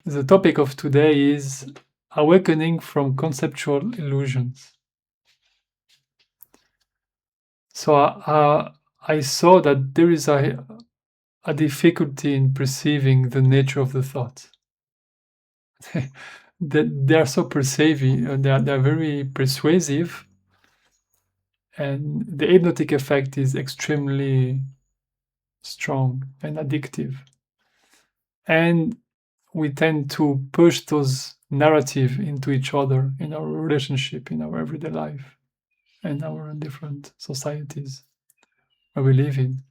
the topic of today is awakening from conceptual illusions. So I saw that there is a difficulty in perceiving the nature of the thought. That they are so perceiving, they are very persuasive, and the hypnotic effect is extremely strong and addictive. And we tend to push those narratives into each other in our relationship, in our everyday life, and our different societies where we live in.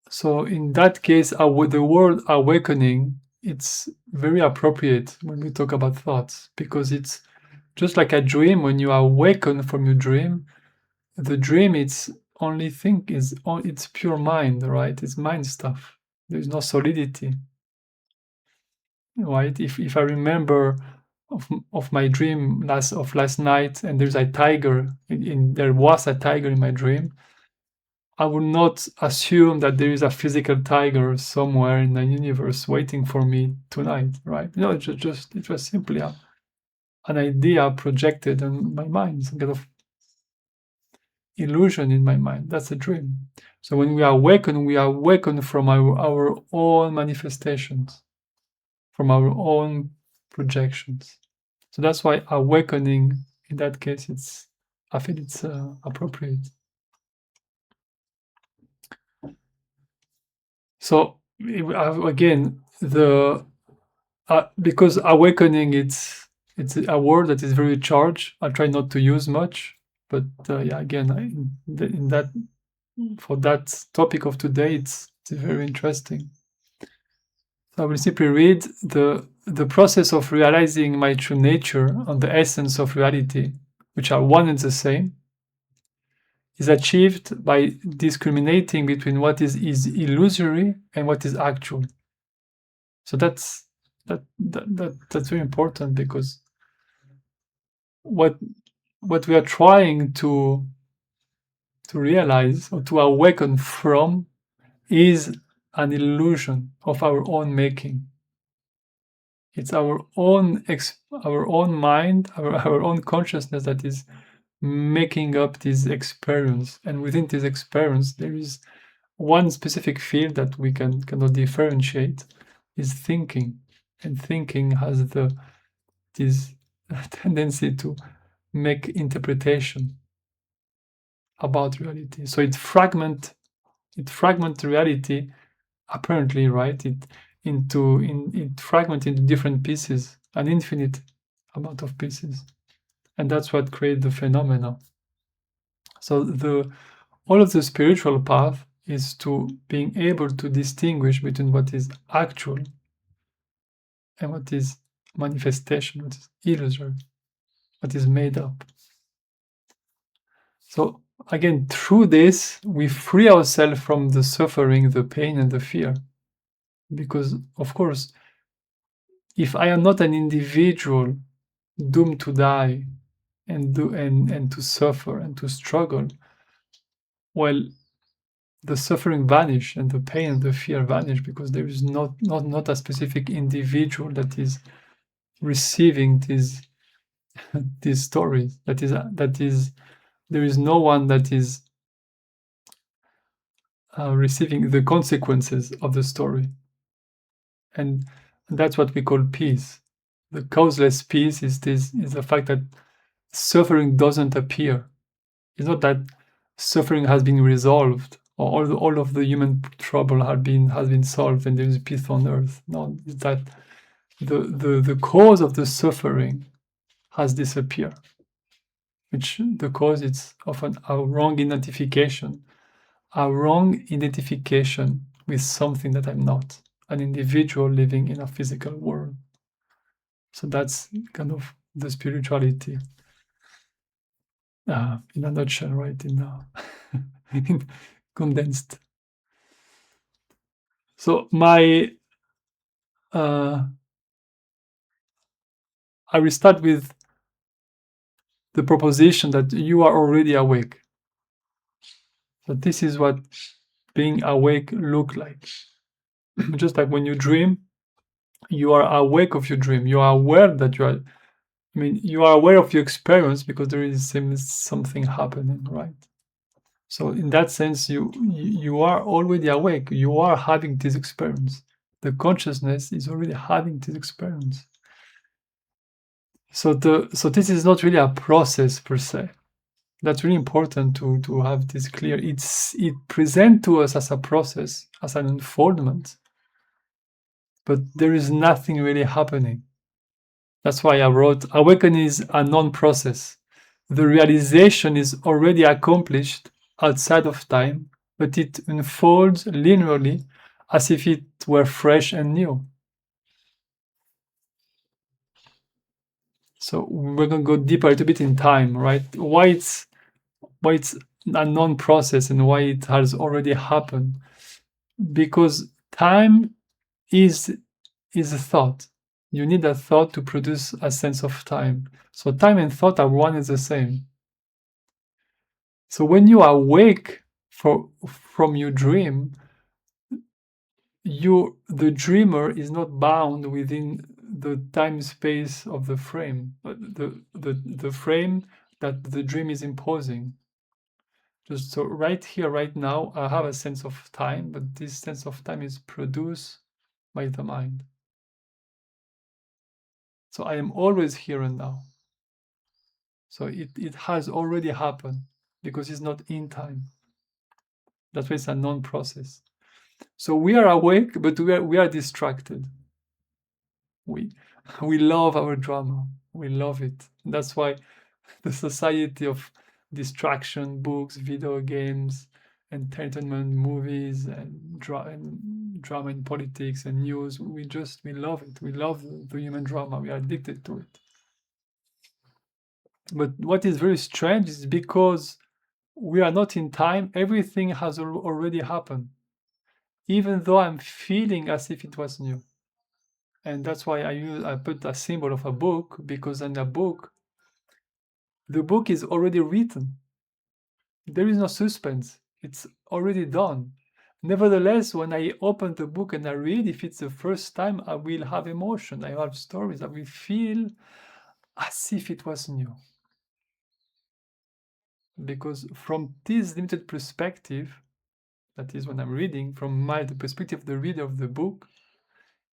So in that case, the word awakening, it's very appropriate when we talk about thoughts, because it's just like a dream. When you awaken from your dream, the dream, it's only think is it's pure mind, right? It's mind stuff. There's no solidity, right? If I remember of my dream last night, and there's a tiger there was a tiger in my dream, I would not assume that there is a physical tiger somewhere in the universe waiting for me tonight, right? No, it was simply an idea projected in my mind, some kind of illusion in my mind. That's a dream. So when we awaken from our own manifestations, from our own projections. So that's why awakening, in that case, I feel it's appropriate. So again, because awakening, it's a word that is very charged. I try not to use much, but yeah, again, for that topic of today, it's very interesting. So I will simply read the process of realizing my true nature and the essence of reality, which are one and the same, is achieved by discriminating between what is illusory and what is actual. So that's very important, because what we are trying to realize or to awaken from is an illusion of our own making. It's our own mind, our own consciousness that is making up this experience, and within this experience there is one specific field that we cannot differentiate, is thinking. And thinking has this tendency to make interpretation about reality. So it fragment reality, apparently, right? It fragment into different pieces, an infinite amount of pieces, and that's what creates the phenomena. So all of the spiritual path is to being able to distinguish between what is actual and what is manifestation, what is illusory, what is made up. So again, through this, we free ourselves from the suffering, the pain, and the fear. Because, of course, if I am not an individual doomed to die and to suffer and to struggle, well, the suffering vanish and the pain and the fear vanish, because there is not a specific individual that is receiving these stories. That is there is no one that is receiving the consequences of the story, and that's what we call peace. The causeless peace is the fact that suffering doesn't appear. It's not that suffering has been resolved, or all of the human trouble has been solved and there is peace on earth. No, it's that the cause of the suffering has disappeared, which the cause is often a wrong identification with something that I'm not, an individual living in a physical world. So that's kind of the spirituality in a nutshell, right? In condensed. So I will start with the proposition that you are already awake. So this is what being awake look like. just like when you dream, you are awake of your dream. You are aware that you are. I mean, you are aware of your experience because there is something happening, right? So in that sense, you are already awake. You are having this experience. The consciousness is already having this experience. So this is not really a process per se. That's really important to have this clear. It present to us as a process, as an unfoldment, but there is nothing really happening. That's why I wrote awakening is a non-process. The realization is already accomplished outside of time, but it unfolds linearly as if it were fresh and new. So we're going to go deeper a little bit in time, right? Why it's a non-process and why it has already happened. Because time is a thought. You need a thought to produce a sense of time. So time and thought are one and the same. So when you awake from your dream, the dreamer is not bound within the time space of the frame, but the frame that the dream is imposing. Just so right here, right now, I have a sense of time, but this sense of time is produced by the mind. So I am always here and now. So it has already happened because it's not in time. That's why it's a non-process. So we are awake, but we are distracted. We we love our drama. We love it. That's why the society of distraction, books, video games, entertainment, movies, and drama in politics and news. We love it. We love the human drama. We are addicted to it. But what is very strange is because we are not in time, everything has already happened, even though I'm feeling as if it was new. And that's why I put a symbol of a book, because in a book, the book is already written. There is no suspense. It's already done. Nevertheless, when I open the book and I read, if it's the first time, I will have emotion. I have stories. I will feel as if it was new. Because from this limited perspective, that is when I'm reading, from the perspective of the reader of the book,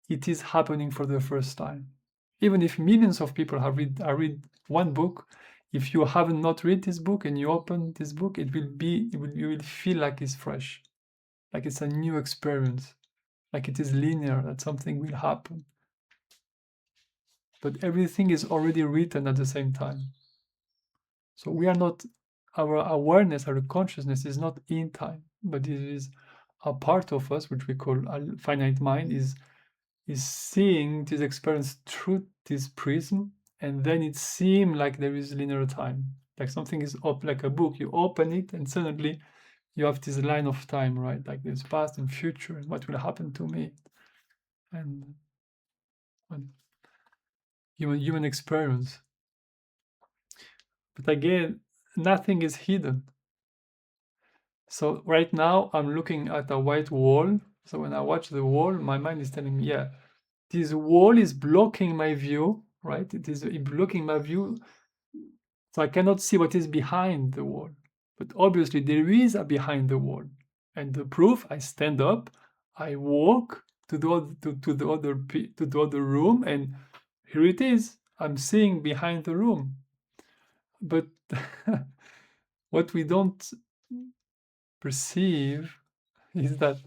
it is happening for the first time. Even if millions of people have read one book, if you have not read this book and you open this book, you will feel like it's fresh, like it's a new experience, like it is linear, that something will happen. But everything is already written at the same time. So we are not, our awareness, our consciousness is not in time, but it is a part of us, which we call a finite mind, is seeing this experience through this prism, and then it seems like there is linear time, like something is up, like a book. You open it, and suddenly you have this line of time, right? Like there's past and future, and what will happen to me, and human experience. But again, nothing is hidden. So right now I'm looking at a white wall. So when I watch the wall, my mind is telling me, yeah, this wall is blocking my view, right? It is blocking my view, so I cannot see what is behind the wall. But obviously there is a behind the wall. And the proof, I stand up, I walk to the other room, and here it is. I'm seeing behind the room. But what we don't perceive is that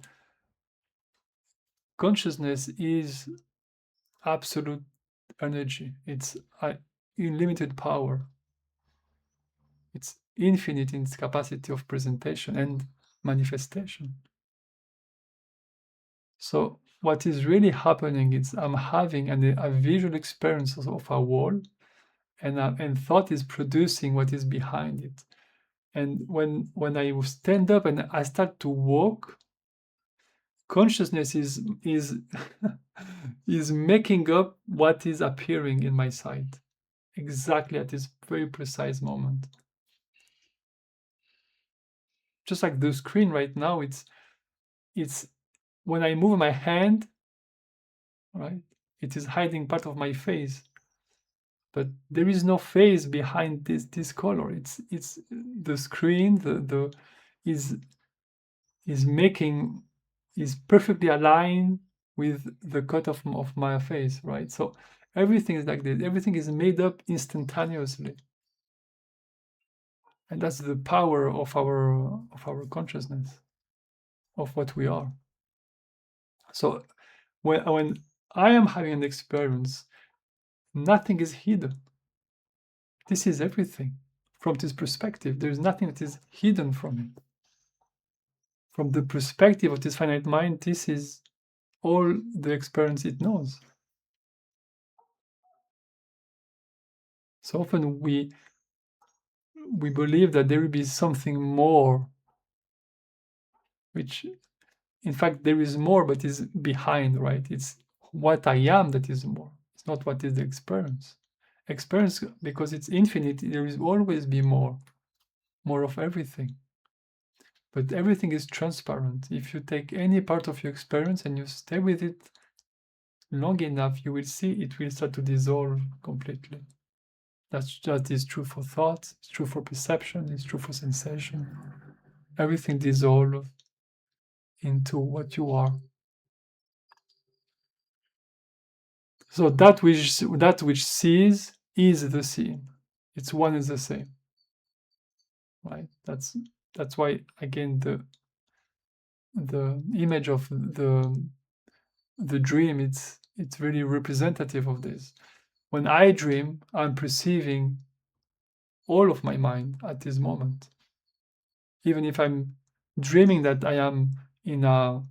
consciousness is absolute energy. It's unlimited power. It's infinite in its capacity of presentation and manifestation. So what is really happening is I'm having a visual experience of a wall, and thought is producing what is behind it. And when I stand up and I start to walk, consciousness is is making up what is appearing in my sight exactly at this very precise moment. Just like the screen right now, it's when I move my hand, right, it is hiding part of my face. But there is no face behind this color. It's the screen, the is making is perfectly aligned with the cut of my face, right? So everything is like this. Everything is made up instantaneously, and that's the power of our consciousness, of what we are. So when I am having an experience, nothing is hidden. This is everything. From this perspective, there is nothing that is hidden from it. From the perspective of this finite mind, this is all the experience it knows. So often we believe that there will be something more, which in fact there is more, but is behind, right? It's what I am that is more. It's not what is the experience. Experience, because it's infinite, there will always be more of everything. But everything is transparent. If you take any part of your experience and you stay with it long enough, you will see it will start to dissolve completely. That is true for thought, it's true for perception, it's true for sensation. Everything dissolves into what you are. So that which sees is the seeing. It's one and the same. Right? That's why again the image of the dream, it's really representative of this. When I dream, I'm perceiving all of my mind at this moment. Even if I'm dreaming that I am in a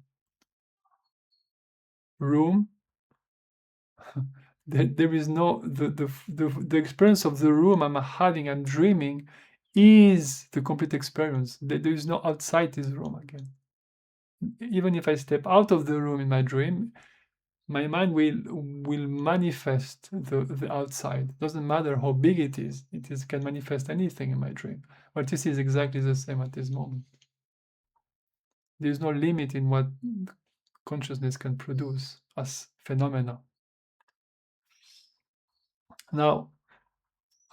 room, there is no the experience of the room I'm dreaming is the complete experience. There is no outside this room again. Even if I step out of the room in my dream, my mind will manifest the outside. Doesn't matter how big it is can manifest anything in my dream. But this is exactly the same at this moment. There is no limit in what consciousness can produce as phenomena. Now,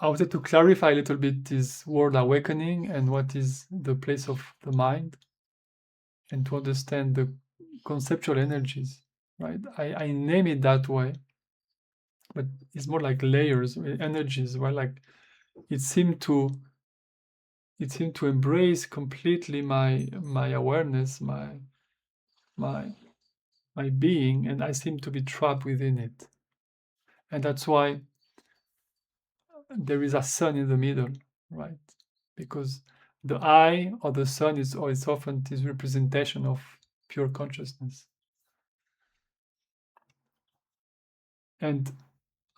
I wanted to clarify a little bit this word awakening and what is the place of the mind, and to understand the conceptual energies, right? I name it that way, but it's more like layers, energies, right? Like it seemed to embrace completely my awareness, my being, and I seem to be trapped within it. And that's why there is a sun in the middle, right? Because the eye or the sun is often this representation of pure consciousness. And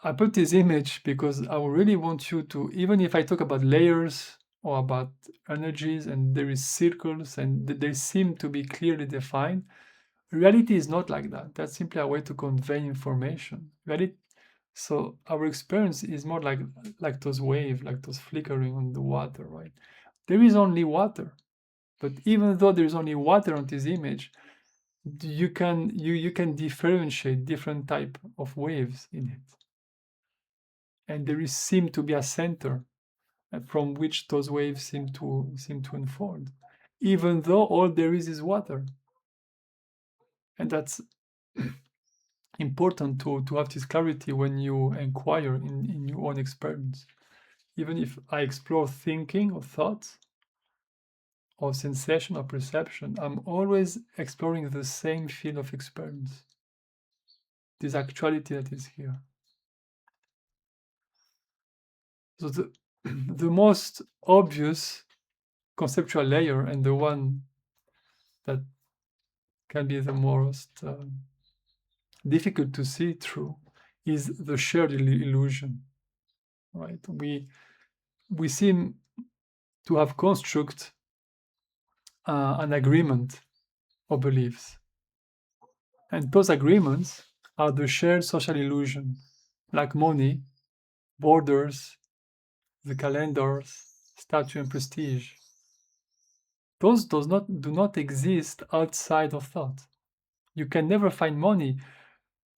I put this image because I really want you to, even if I talk about layers or about energies and there is circles and they seem to be clearly defined, reality is not like that. That's simply a way to convey information. So our experience is more like those waves, like those flickering on the water, right? There is only water. But even though there is only water on this image, you can differentiate different type of waves in it. And there seem to be a center from which those waves seem to unfold, even though all there is water. And that's important to have this clarity when you inquire in your own experience. Even if I explore thinking or thoughts or sensation or perception, I'm always exploring the same field of experience, this actuality that is here. So the most obvious conceptual layer, and the one that can be the most difficult to see through, is the shared illusion, right? We seem to have constructed an agreement of beliefs, and those agreements are the shared social illusion, like money, borders, the calendars, status, and prestige. Those do not exist outside of thought. You can never find money.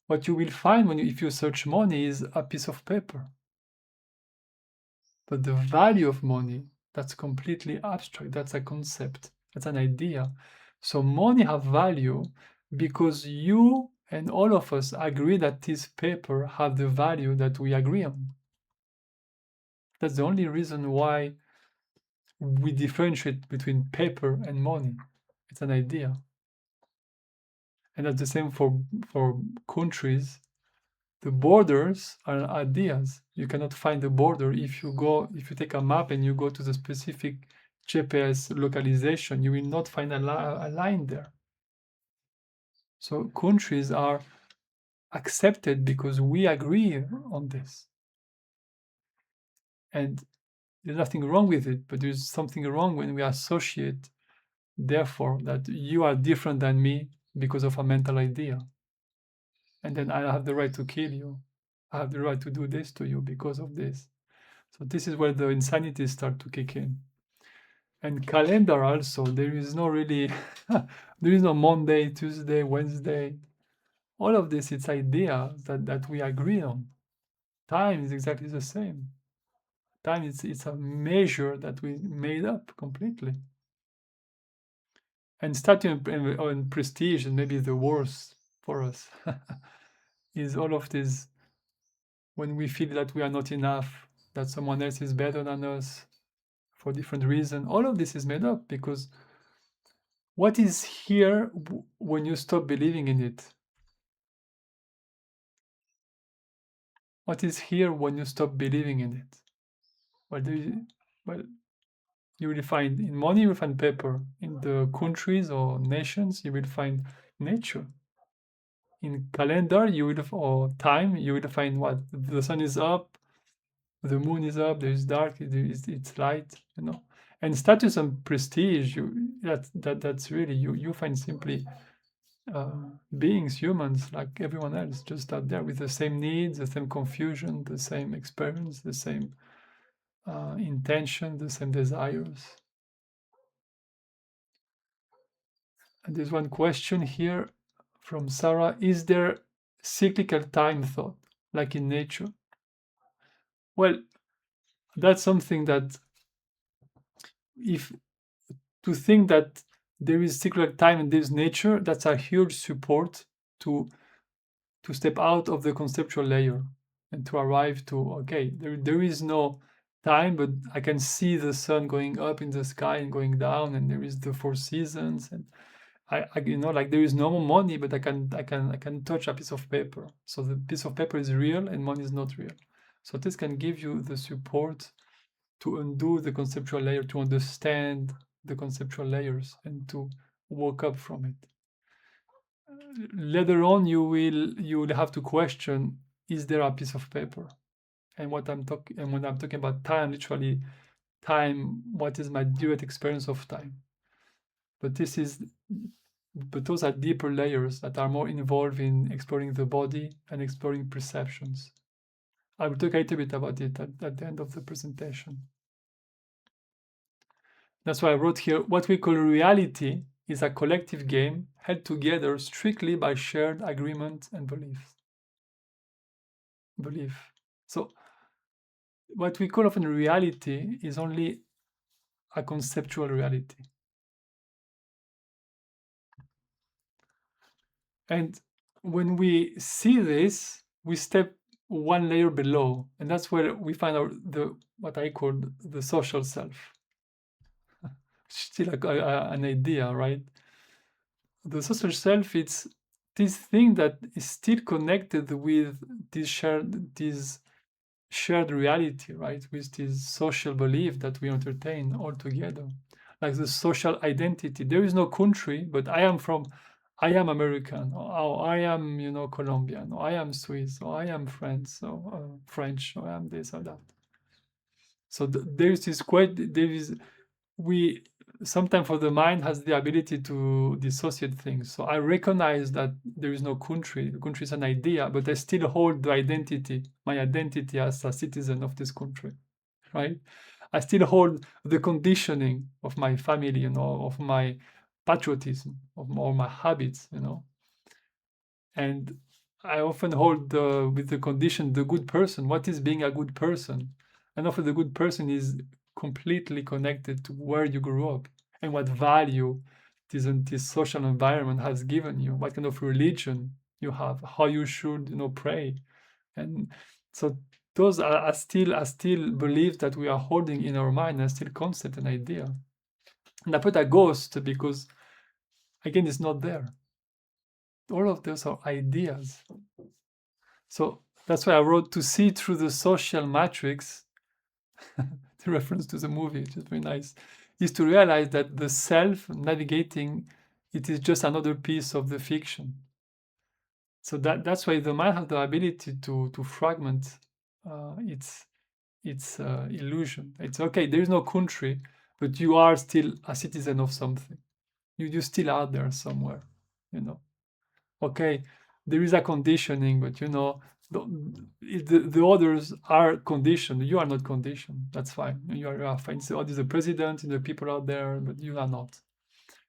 What you will find if you search money is a piece of paper. But the value of money, that's completely abstract. That's a concept. That's an idea. So money have value because you and all of us agree that this paper have the value that we agree on. That's the only reason why we differentiate between paper and money. It's an idea. And that's the same for countries. The borders are ideas. You cannot find the border if you take a map and you go to the specific GPS localization, you will not find a line there. So countries are accepted because we agree on this. And there's nothing wrong with it, but there's something wrong when we associate, therefore, that you are different than me because of a mental idea. And then I have the right to kill you. I have the right to do this to you because of this. So this is where the insanity start to kick in. And calendar also, there is no really, there is no Monday, Tuesday, Wednesday. All of this, it's ideas that we agree on. Time is exactly the same. Time it's a measure that we made up completely. And status and prestige, and maybe the worst for us, is all of this when we feel that we are not enough, that someone else is better than us for different reasons. All of this is made up because what is here when you stop believing in it? What is here when you stop believing in it? Well, well, you will find in money, you will find paper. In the countries or nations, you will find nature. In calendar, you will or time, you will find what the sun is up, the moon is up, there is dark, it's light, you know. And status and prestige, that's really you find simply beings, humans like everyone else, just out there with the same needs, the same confusion, the same experience, the same intention, the same desires. And there's one question here from Sarah: is there cyclical time thought, like in nature? Well, that's something that if to think that there is cyclical time and there's nature, that's a huge support to step out of the conceptual layer and to arrive to, okay, there is no time, but I can see the sun going up in the sky and going down, and there is the four seasons, and I like there is no more money, but I can touch a piece of paper. So the piece of paper is real and money is not real. So this can give you the support to undo the conceptual layer, to understand the conceptual layers, and to walk up from it. Later on, you will have to question: is there a piece of paper? And when I'm talking about time, literally time, what is my direct experience of time? But those are deeper layers that are more involved in exploring the body and exploring perceptions. I will talk a little bit about it at the end of the presentation. That's why I wrote here, what we call reality is a collective game held together strictly by shared agreement and belief. So what we call often reality is only a conceptual reality. And when we see this, we step one layer below, and that's where we find out what I call the social self. Still an idea, right? The social self, it's this thing that is still connected with this shared reality, right? With this social belief that we entertain all together, like the social identity. There is no country, but I am American, or I am, Colombian, or I am Swiss, or I am French, or French, or I am this or that. So we sometimes for the mind has the ability to dissociate things. So I recognize that there is no country. The country is an idea, but I still hold the identity, my identity as a citizen of this country, right? I still hold the conditioning of my family, of my patriotism, or my habits, And I often hold with the condition the good person. What is being a good person? And often the good person is completely connected to where you grew up and what value this social environment has given you, what kind of religion you have, how you should pray. And so those are still beliefs that we are holding in our mind, and still concept and idea. And I put a ghost because again it's not there. All of those are ideas. So that's why I wrote to see through the social matrix, the reference to the movie, which is very nice, is to realize that the self navigating, it is just another piece of the fiction. So that's why the mind has the ability to fragment its illusion. It's okay, there is no country, but you are still a citizen of something. You still are there somewhere, you know. Okay, there is a conditioning, but the others are conditioned. You are not conditioned. That's fine. You are fine. So there's the president and the people out there, but you are not.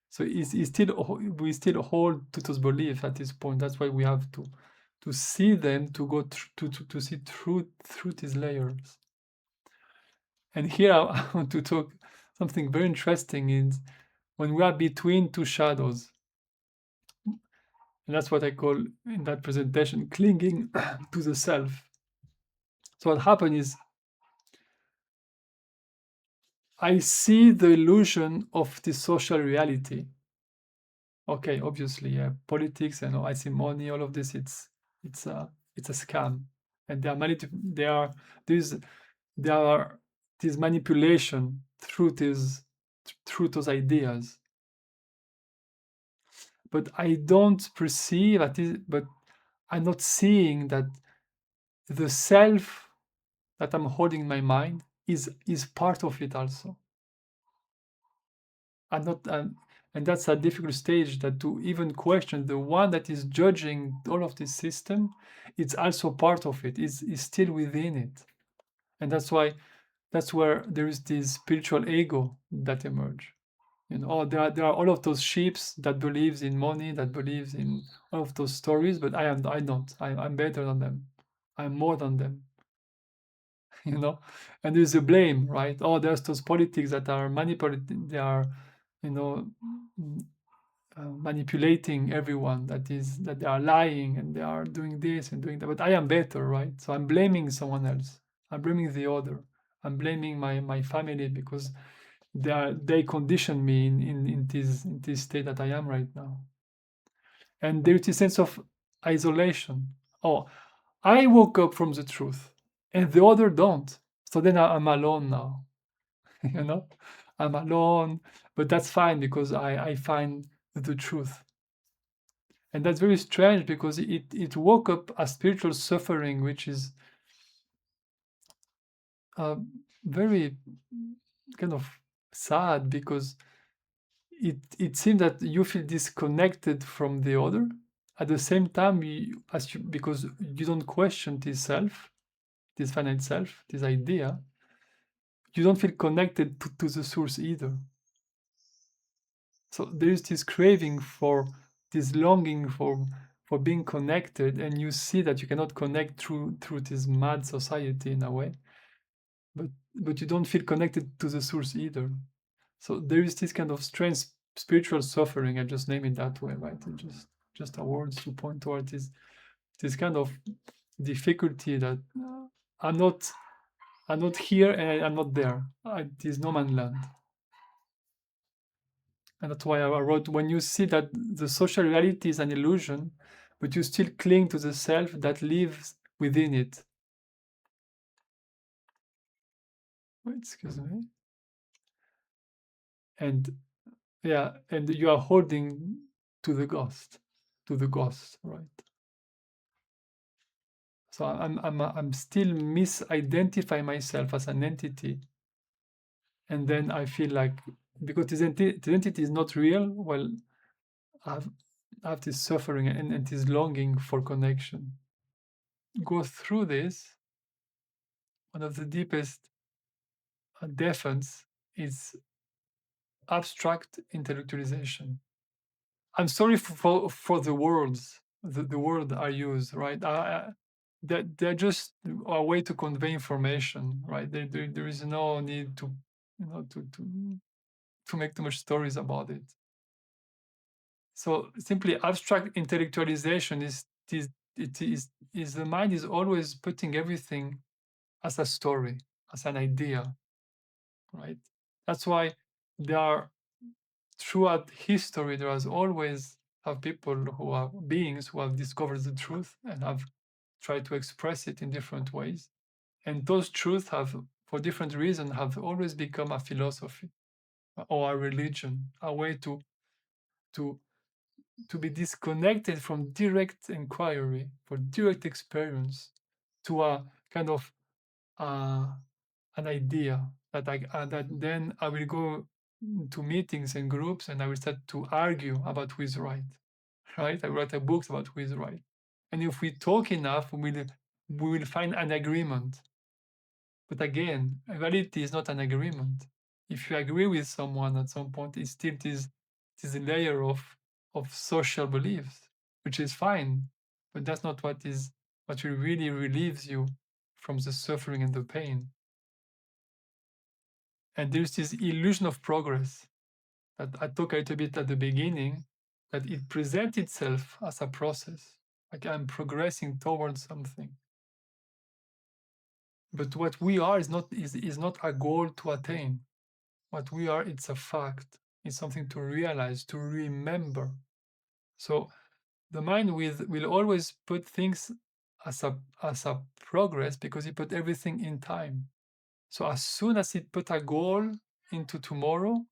So we still hold to those beliefs at this point. That's why we have to see them, to go to see through these layers. And here I want to talk something very interesting is when we are between two shadows. And that's what I call in that presentation clinging to the self. So what happened is I see the illusion of the social reality. Okay, obviously, yeah, politics and I see money, all of this. It's a scam, and there's there are this manipulation through those ideas. But I don't perceive but I'm not seeing that the self that I'm holding in my mind is part of it also. I'm not, and that's a difficult stage that to even question the one that is judging all of this system, it's also part of it, is still within it, and that's where there is this spiritual ego that emerge. There are all of those sheeps that believes in money, that believes in all of those stories, but I don't. I'm better than them. I'm more than them. you know and there's a blame, right? Oh, there's those politics that are manipulating, they are you know mm, manipulating everyone, that they are lying and they are doing this and doing that, but I am better, right? So I'm blaming someone else, I'm blaming the other, I'm blaming my family because they conditioned me in this state that I am right now. And there is a sense of isolation. Oh, I woke up from the truth and the other don't. So then I'm alone now. you know, I'm alone, but that's fine because I find the truth. And that's very strange because it woke up a spiritual suffering, which is uh, very kind of sad because it seems that you feel disconnected from the other. At the same time, because you don't question this self, this finite self, this idea, you don't feel connected to the source either. So there is this craving for this longing for being connected, and you see that you cannot connect through this mad society in a way, but you don't feel connected to the source either. So there is this kind of strange spiritual suffering. I just name it that way, right? And just a words to point towards this kind of difficulty that I'm not I'm not here and I'm not there. It is no man's land. And that's why I wrote, when you see that the social reality is an illusion, but you still cling to the self that lives within it. Wait, excuse me. And yeah, and you are holding to the ghost, right? So I'm still misidentify myself as an entity, and then I feel like because this entity is not real, well, I've I have this suffering and this longing for connection. Go through this. One of the deepest defense is abstract intellectualization. I'm sorry for the words, the word I use, right? They're just a way to convey information, right? There is no need to, to make too much stories about it. So simply abstract intellectualization is the mind is always putting everything as a story, as an idea, right? That's why there are throughout history there has always have people who are beings who have discovered the truth and have tried to express it in different ways. And those truths have, for different reasons, have always become a philosophy or a religion, a way to to be disconnected from direct inquiry, for direct experience, to a kind of uh, an idea that then I will go to meetings and groups and I will start to argue about who is right. Right? I write a books about who is right. And if we talk enough, we will find an agreement. But again, reality is not an agreement. If you agree with someone at some point, it's still this layer of social beliefs, which is fine, but that's not what really relieves you from the suffering and the pain. And there's this illusion of progress that I talked a little bit at the beginning, that it presents itself as a process, like I'm progressing towards something. But what we are is not a goal to attain. What we are, it's a fact. It's something to realize, to remember. So the mind will always put things as a progress because it put everything in time. So as soon as it put a goal into tomorrow,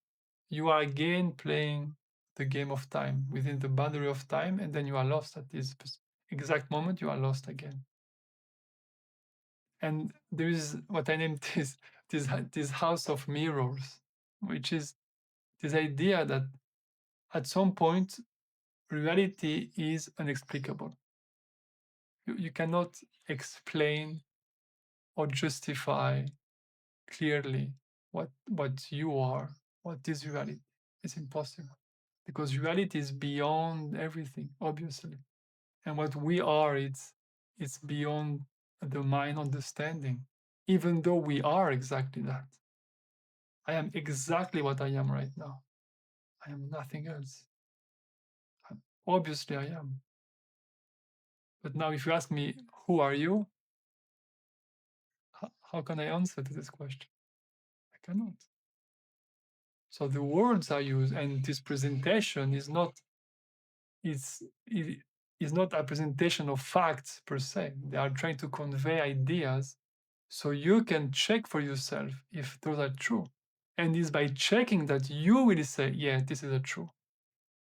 you are again playing the game of time within the boundary of time, and then you are lost at this exact moment. You are lost again. And there is what I named this house of mirrors, which is this idea that at some point reality is unexplicable. You cannot explain or justify clearly what you are, what is reality. It's impossible because reality is beyond everything, obviously. And what we are, it's beyond the mind understanding, even though we are exactly that. I am exactly what I am right now. I am nothing else. Obviously, I am. But now, if you ask me, who are you? How can I answer to this question? I cannot. So the words I use and this presentation is is not a presentation of facts per se. They are trying to convey ideas so you can check for yourself if those are true. And it's by checking that you will say, yeah, this is a true.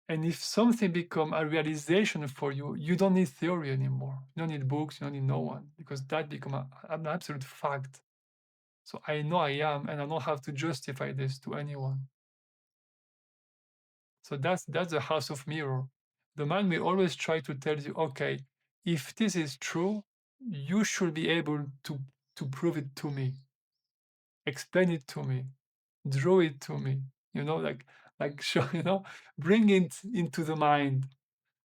And if something become a realization for you, you don't need theory anymore. You don't need books, you don't need no one, because that become an absolute fact. So I know I am, and I don't have to justify this to anyone. So that's the house of mirror. The mind will always try to tell you, okay, if this is true, you should be able to prove it to me, explain it to me, draw it to me. Show, bring it into the mind.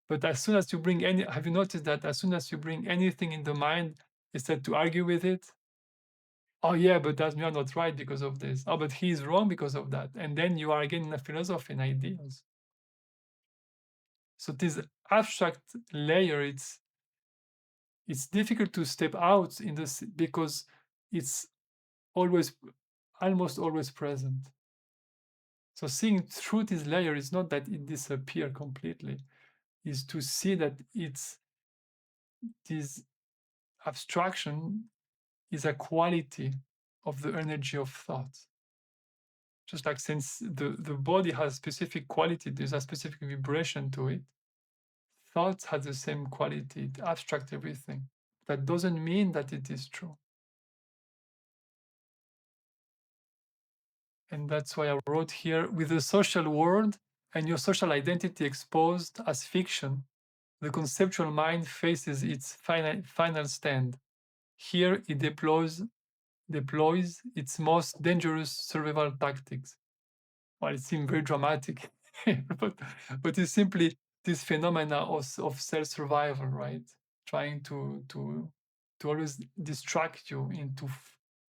But as soon as you bring have you noticed that as soon as you bring anything in the mind, instead to argue with it, oh yeah, but that's you're not right because of this. Oh, but he's wrong because of that. And then you are again in a philosophy and ideas. So this abstract layer, it's difficult to step out in this because it's always almost always present. So seeing through this layer is not that it disappears completely, is to see that it's this abstraction is a quality of the energy of thought. Just like since the body has specific quality, there's a specific vibration to it. Thoughts have the same quality, it abstracts everything. That doesn't mean that it is true. And that's why I wrote here, with the social world and your social identity exposed as fiction, the conceptual mind faces its final stand. Here it deploys its most dangerous survival tactics. Well, it seems very dramatic, but it's simply this phenomena of self-survival, right? Trying to always distract you into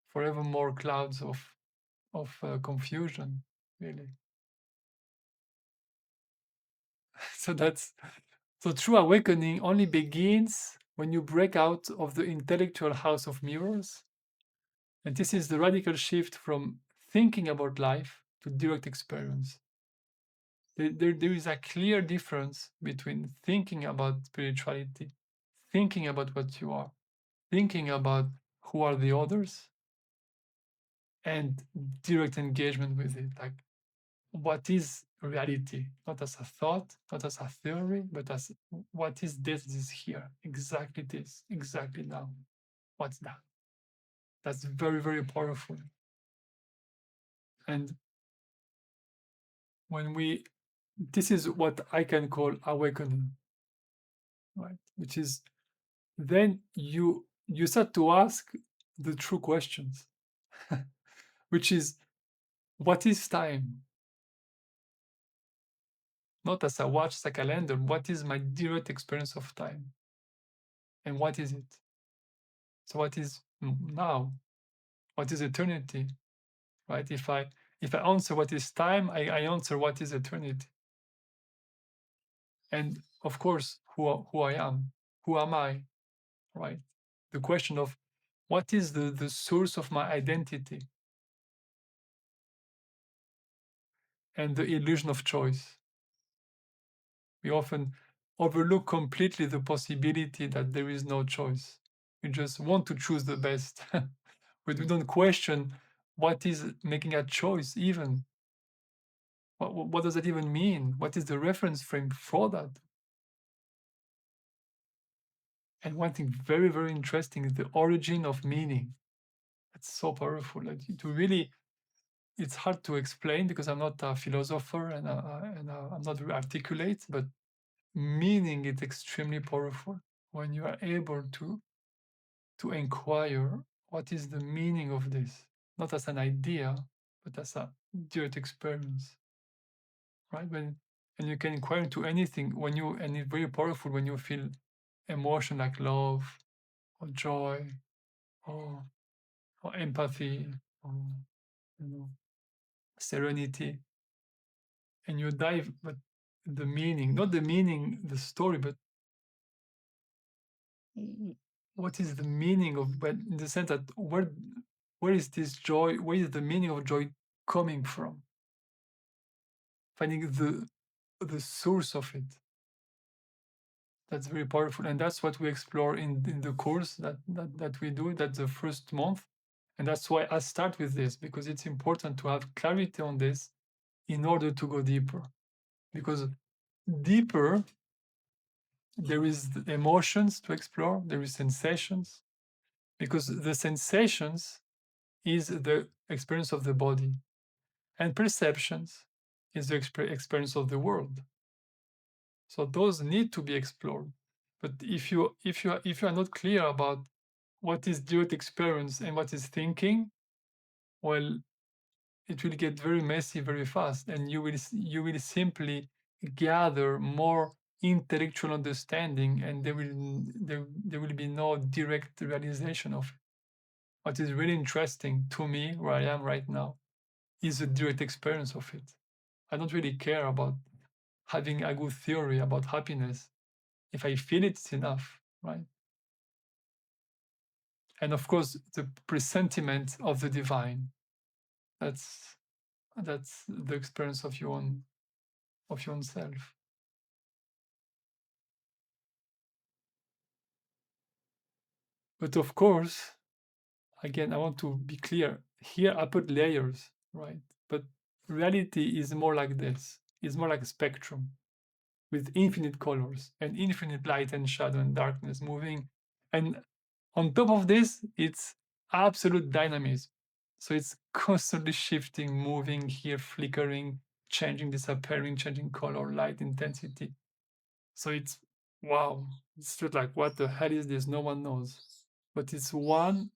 forever more clouds of confusion, really. So that's so true awakening only begins when you break out of the intellectual house of mirrors. And this is the radical shift from thinking about life to direct experience. There is a clear difference between thinking about spirituality, thinking about what you are, thinking about who are the others, and direct engagement with it. Like, what is reality? Not as a thought, not as a theory, but as what is this? This is here. Exactly this. Exactly now. What's that? That's very, very powerful. And when we, this is what I can call awakening, right? Which is then you start to ask the true questions, which is what is time? Not as a watch, as a calendar. What is my direct experience of time? And what is it? So what is now? What is eternity? Right? If I answer what is time, I answer what is eternity. And of course, who I am. Who am I? Right? The question of what is the source of my identity and the illusion of choice. We often overlook completely the possibility that there is no choice. We just want to choose the best, but we don't question what is making a choice even. What does that even mean? What is the reference frame for that? And one thing very, very interesting is the origin of meaning. It's so powerful. Like to really, it's hard to explain because I'm not a philosopher and I'm not very articulate, but meaning is extremely powerful when you are able to inquire what is the meaning of this, not as an idea, but as a direct experience, right? And you can inquire into anything when you, and it's very powerful when you feel emotion like love or joy or, or empathy or you know serenity, and you dive, but the meaning, not the meaning, the story, but what is the meaning of, but in the sense that where is this joy, where is the meaning of joy coming from, finding the source of it. That's very powerful, and that's what we explore in the course that we do. That's the first month, and that's why I start with this, because it's important to have clarity on this in order to go deeper, because deeper there is the emotions to explore, there is sensations, because the sensations is the experience of the body, and perceptions is the experience of the world. So those need to be explored. But if you are not clear about what is direct experience and what is thinking, well, it will get very messy very fast, and you will simply gather more intellectual understanding, and there will be no direct realization of it. What is really interesting to me, where I am right now, is the direct experience of it. I don't really care about having a good theory about happiness. If I feel it, it's enough, right? And of course, the presentiment of the divine. That's that's the experience of your own self. But of course, again, I want to be clear. Here I put layers, right? But reality is more like this. It's more like a spectrum with infinite colors and infinite light and shadow and darkness moving. And on top of this, it's absolute dynamism. So it's constantly shifting, moving here, flickering, changing, disappearing, changing color, light, intensity. So it's wow. It's just like, what the hell is this? No one knows. But it's one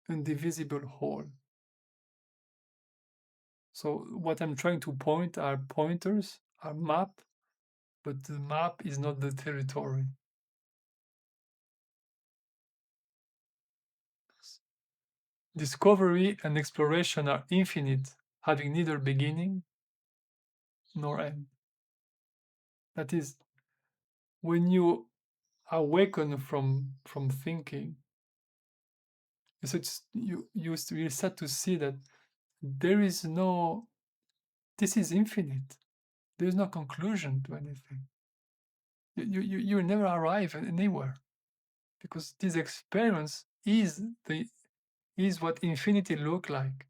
indivisible whole. So what I'm trying to point are pointers, are map but the map is not the territory. Discovery and exploration are infinite, having neither beginning nor end. That is, when you awaken from thinking, you start to see that there is no, this is infinite. There is no conclusion to anything. You never arrive anywhere, because this experience is what infinity look like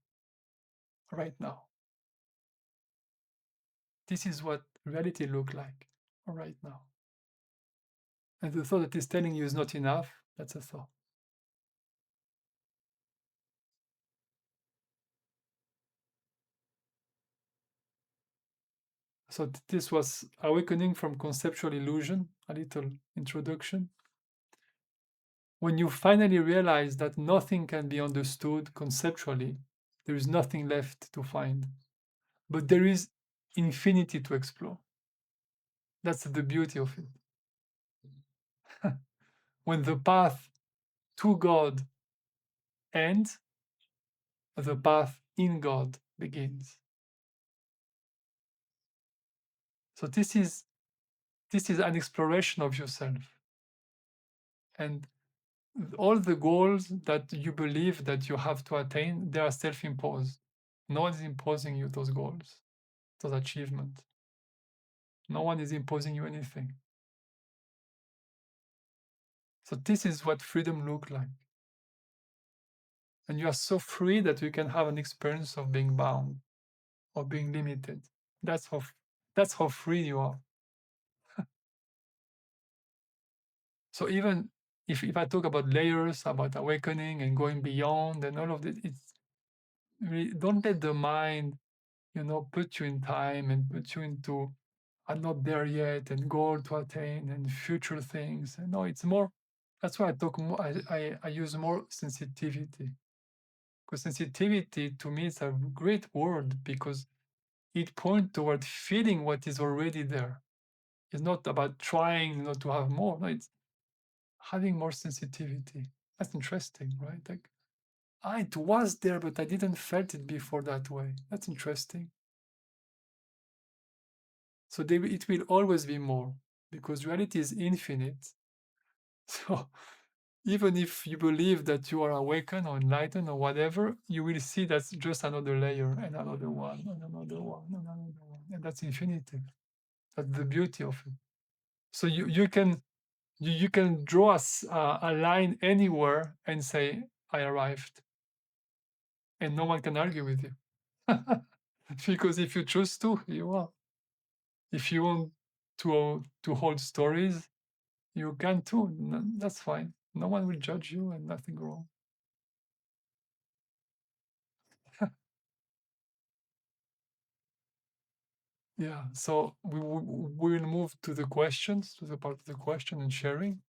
right now. This is what reality look like right now. And the thought that is telling you is not enough, that's a thought. So this was Awakening from Conceptual Illusion, a little introduction. When you finally realize that nothing can be understood conceptually, there is nothing left to find. But there is infinity to explore. That's the beauty of it. When the path to God ends, the path in God begins. So this is an exploration of yourself. And all the goals that you believe that you have to attain, they are self-imposed. No one is imposing you those goals, those achievements. No one is imposing you anything. So this is what freedom looks like. And you are so free that you can have an experience of being bound or being limited. That's how free you are. So even if I talk about layers, about awakening and going beyond and all of this, it's really, don't let the mind, put you in time and put you into I'm not there yet and goal to attain and future things. And no, it's more. That's why I talk more. I use more sensitivity, because sensitivity to me is a great word, because it points toward feeling what is already there. It's not about trying not to have more. No, it's having more sensitivity. That's interesting, right? Like, it was there, but I didn't felt it before that way. That's interesting. So it will always be more, because reality is infinite. So even if you believe that you are awakened or enlightened or whatever, you will see that's just another layer and another one and another one and another one. And that's infinity. That's the beauty of it. So you can draw a line anywhere and say, I arrived. And no one can argue with you. Because if you choose to, you are. If you want to hold stories, you can too. That's fine. No one will judge you and nothing wrong. Yeah. So we will move to the questions, to the part of the question and sharing.